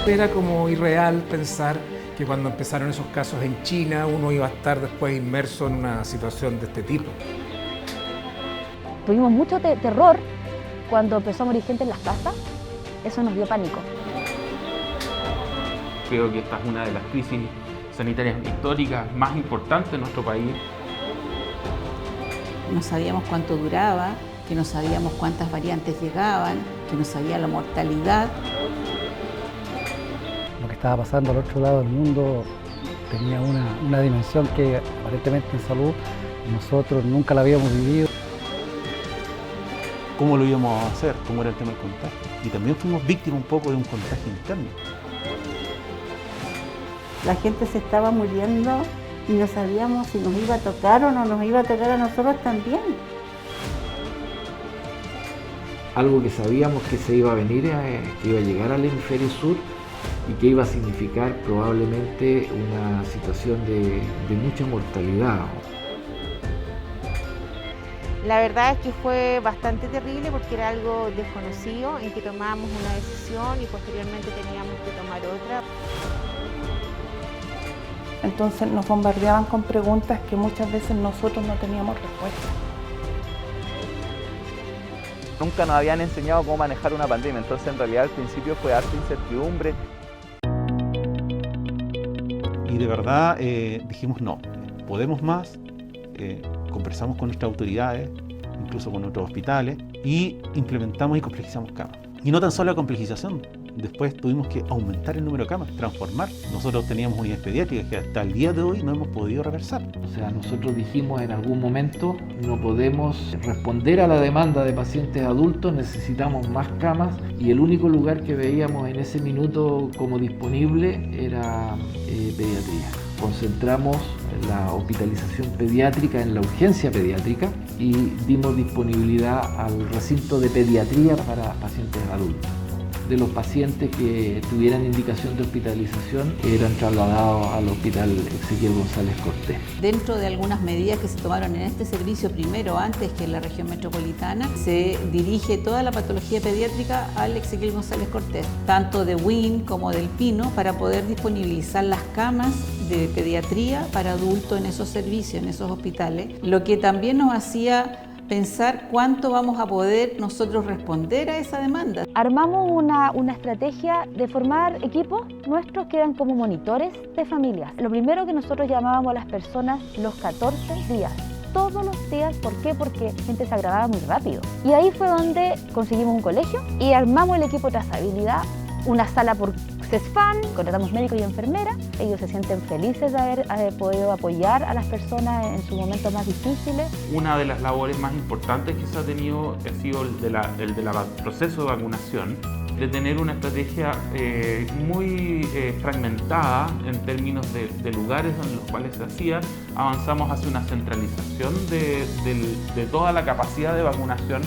Era como irreal pensar que cuando empezaron esos casos en China uno iba a estar después inmerso en una situación de este tipo. Tuvimos mucho terror cuando empezó a morir gente en las casas, eso nos dio pánico. Creo que esta es una de las crisis sanitarias históricas más importantes en nuestro país. No sabíamos cuánto duraba, que no sabíamos cuántas variantes llegaban, que no sabía la mortalidad. Lo que estaba pasando al otro lado del mundo tenía una dimensión que aparentemente en salud nosotros nunca la habíamos vivido. ¿Cómo lo íbamos a hacer? ¿Cómo era el tema del contagio? Y también fuimos víctimas un poco de un contagio interno. La gente se estaba muriendo y no sabíamos si nos iba a tocar o no nos iba a tocar a nosotros también. Algo que sabíamos que se iba a venir, que iba a llegar al hemisferio sur y que iba a significar probablemente una situación de mucha mortalidad. La verdad es que fue bastante terrible porque era algo desconocido en que tomábamos una decisión y posteriormente teníamos que tomar otra. Entonces nos bombardeaban con preguntas que muchas veces nosotros no teníamos respuesta. Nunca nos habían enseñado cómo manejar una pandemia, entonces en realidad al principio fue harta incertidumbre. Y de verdad dijimos no, podemos más, conversamos con nuestras autoridades, incluso con otros hospitales, y implementamos y complejizamos camas. Y no tan solo la complejización, después tuvimos que aumentar el número de camas, transformar. Nosotros teníamos unidades pediátricas que hasta el día de hoy no hemos podido reversar. O sea, nosotros dijimos en algún momento no podemos responder a la demanda de pacientes adultos, necesitamos más camas y el único lugar que veíamos en ese minuto como disponible era pediatría. Concentramos la hospitalización pediátrica en la urgencia pediátrica y dimos disponibilidad al recinto de pediatría para pacientes adultos. De los pacientes que tuvieran indicación de hospitalización eran trasladados al Hospital Ezequiel González Cortés. Dentro de algunas medidas que se tomaron en este servicio, primero, antes que en la región metropolitana, se dirige toda la patología pediátrica al Ezequiel González Cortés, tanto de WIN como del Pino, para poder disponibilizar las camas de pediatría para adultos en esos servicios, en esos hospitales, lo que también nos hacía pensar cuánto vamos a poder nosotros responder a esa demanda. Armamos una estrategia de formar equipos nuestros que eran como monitores de familias. Lo primero que nosotros llamábamos a las personas los 14 días. Todos los días, ¿por qué? Porque la gente se agravaba muy rápido. Y ahí fue donde conseguimos un colegio y armamos el equipo de trazabilidad, una sala por CESFAM, contratamos médicos y enfermeras. Ellos se sienten felices de haber podido apoyar a las personas en sus momentos más difíciles. Una de las labores más importantes que se ha tenido ha sido el del proceso de vacunación, de tener una estrategia muy fragmentada en términos de lugares en los cuales se hacía. Avanzamos hacia una centralización de toda la capacidad de vacunación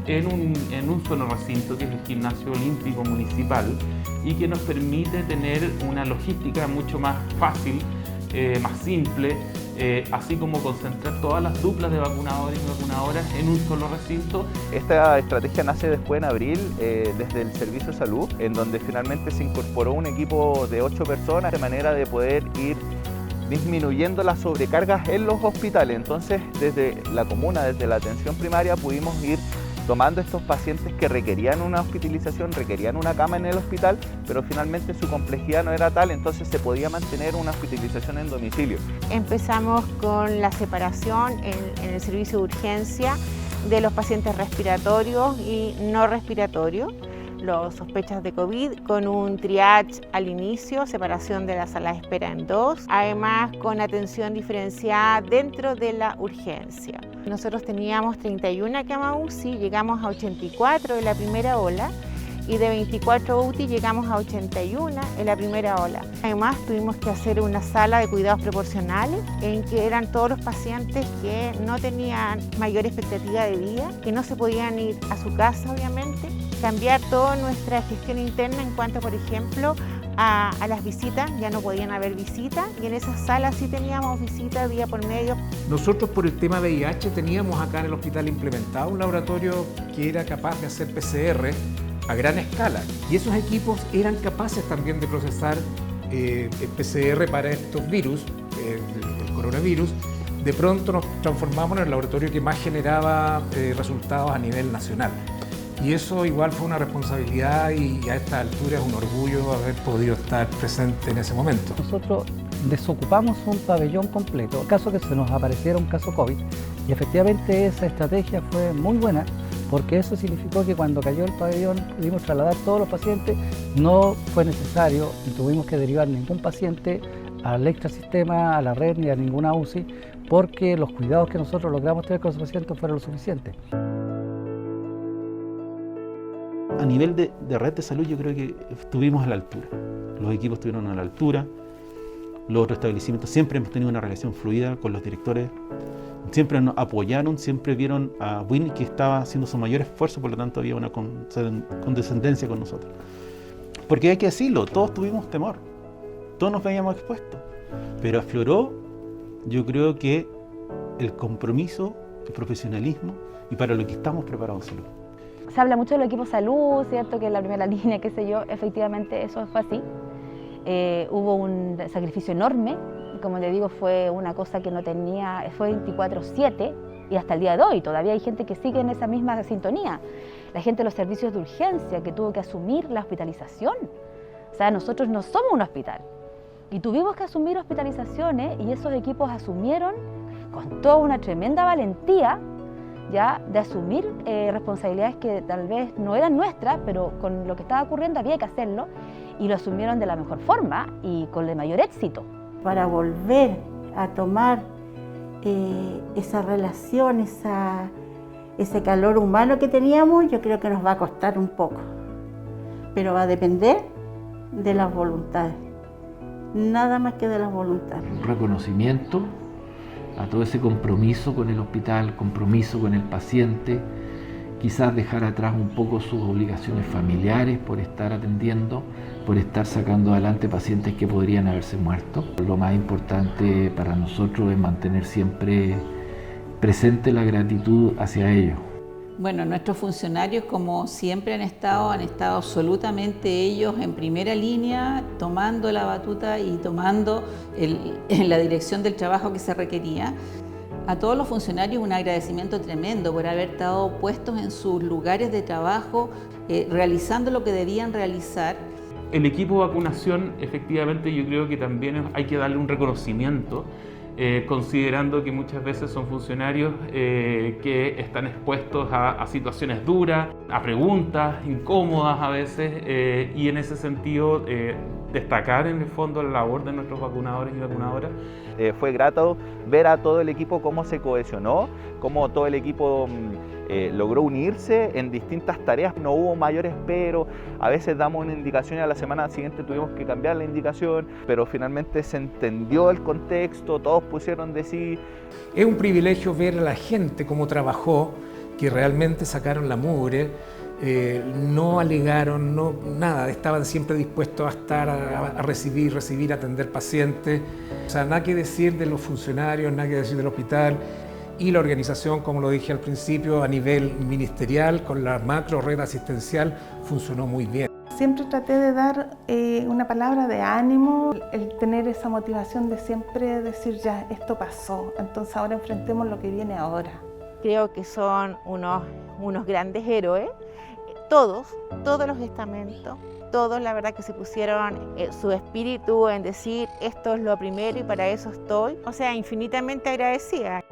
en un solo recinto, que es el Gimnasio Olímpico Municipal, y que nos permite tener una logística mucho más fácil, más simple, así como concentrar todas las duplas de vacunadores y vacunadoras en un solo recinto. Esta estrategia nace después en abril desde el Servicio de Salud, en donde finalmente se incorporó un equipo de 8 personas de manera de poder ir disminuyendo las sobrecargas en los hospitales. Entonces, desde la comuna, desde la atención primaria, pudimos ir tomando estos pacientes que requerían una hospitalización, requerían una cama en el hospital, pero finalmente su complejidad no era tal, entonces se podía mantener una hospitalización en domicilio. Empezamos con la separación en el servicio de urgencia de los pacientes respiratorios y no respiratorios, los sospechas de COVID, con un triage al inicio, separación de la sala de espera en 2, además con atención diferenciada dentro de la urgencia. Nosotros teníamos 31 camas UCI, llegamos a 84 en la primera ola y de 24 UTI llegamos a 81 en la primera ola. Además tuvimos que hacer una sala de cuidados proporcionales en que eran todos los pacientes que no tenían mayor expectativa de vida, que no se podían ir a su casa obviamente, cambiar toda nuestra gestión interna en cuanto, por ejemplo, a las visitas. Ya no podían haber visitas y en esas salas sí teníamos visitas día por medio. Nosotros por el tema VIH teníamos acá en el hospital implementado un laboratorio que era capaz de hacer PCR a gran escala y esos equipos eran capaces también de procesar PCR para estos virus, el coronavirus. De pronto nos transformamos en el laboratorio que más generaba resultados a nivel nacional. Y eso igual fue una responsabilidad y a esta altura es un orgullo haber podido estar presente en ese momento. Nosotros desocupamos un pabellón completo, en caso que se nos apareciera un caso COVID, y efectivamente esa estrategia fue muy buena, porque eso significó que cuando cayó el pabellón pudimos trasladar todos los pacientes, no fue necesario ni tuvimos que derivar ningún paciente al extrasistema, a la red ni a ninguna UCI, porque los cuidados que nosotros logramos tener con los pacientes fueron lo suficientes. A nivel de red de salud yo creo que estuvimos a la altura, los equipos estuvieron a la altura, los otros establecimientos siempre hemos tenido una relación fluida con los directores, siempre nos apoyaron, siempre vieron a WIN que estaba haciendo su mayor esfuerzo, por lo tanto había una condescendencia con nosotros. Porque hay que decirlo, todos tuvimos temor, todos nos veíamos expuestos, pero afloró yo creo que el compromiso, el profesionalismo y para lo que estamos preparados en salud. Se habla mucho del equipo salud, ¿cierto? Que es la primera línea, qué sé yo, efectivamente eso fue así. Hubo un sacrificio enorme, como te digo, fue una cosa que no tenía, fue 24/7 y hasta el día de hoy todavía hay gente que sigue en esa misma sintonía. La gente de los servicios de urgencia que tuvo que asumir la hospitalización. O sea, nosotros no somos un hospital y tuvimos que asumir hospitalizaciones y esos equipos asumieron con toda una tremenda valentía ya de asumir responsabilidades que tal vez no eran nuestras, pero con lo que estaba ocurriendo había que hacerlo y lo asumieron de la mejor forma y con el mayor éxito. Para volver a tomar esa relación, ese calor humano que teníamos, yo creo que nos va a costar un poco, pero va a depender de las voluntades, nada más que de las voluntades. Un reconocimiento a todo ese compromiso con el hospital, compromiso con el paciente, quizás dejar atrás un poco sus obligaciones familiares por estar atendiendo, por estar sacando adelante pacientes que podrían haberse muerto. Lo más importante para nosotros es mantener siempre presente la gratitud hacia ellos. Bueno, nuestros funcionarios, como siempre han estado absolutamente ellos en primera línea, tomando la batuta y tomando la dirección del trabajo que se requería. A todos los funcionarios un agradecimiento tremendo por haber estado puestos en sus lugares de trabajo, realizando lo que debían realizar. El equipo de vacunación, efectivamente, yo creo que también hay que darle un reconocimiento, considerando que muchas veces son funcionarios que están expuestos a situaciones duras, a preguntas incómodas a veces, y en ese sentido destacar en el fondo la labor de nuestros vacunadores y vacunadoras. Fue grato ver a todo el equipo cómo se cohesionó, cómo todo el equipo logró unirse en distintas tareas. No hubo mayores pero, a veces damos una indicación y a la semana siguiente tuvimos que cambiar la indicación, pero finalmente se entendió el contexto, todos pusieron de sí. Es un privilegio ver a la gente cómo trabajó, que realmente sacaron la mugre, no alegaron, nada, estaban siempre dispuestos a estar, a recibir, atender pacientes. O sea, nada que decir de los funcionarios, nada que decir del hospital. Y la organización, como lo dije al principio, a nivel ministerial, con la macro red asistencial, funcionó muy bien. Siempre traté de dar una palabra de ánimo, el tener esa motivación de siempre decir ya, esto pasó, entonces ahora enfrentemos lo que viene ahora. Creo que son unos grandes héroes, todos los estamentos, todos la verdad que se pusieron su espíritu en decir esto es lo primero y para eso estoy, o sea, infinitamente agradecida.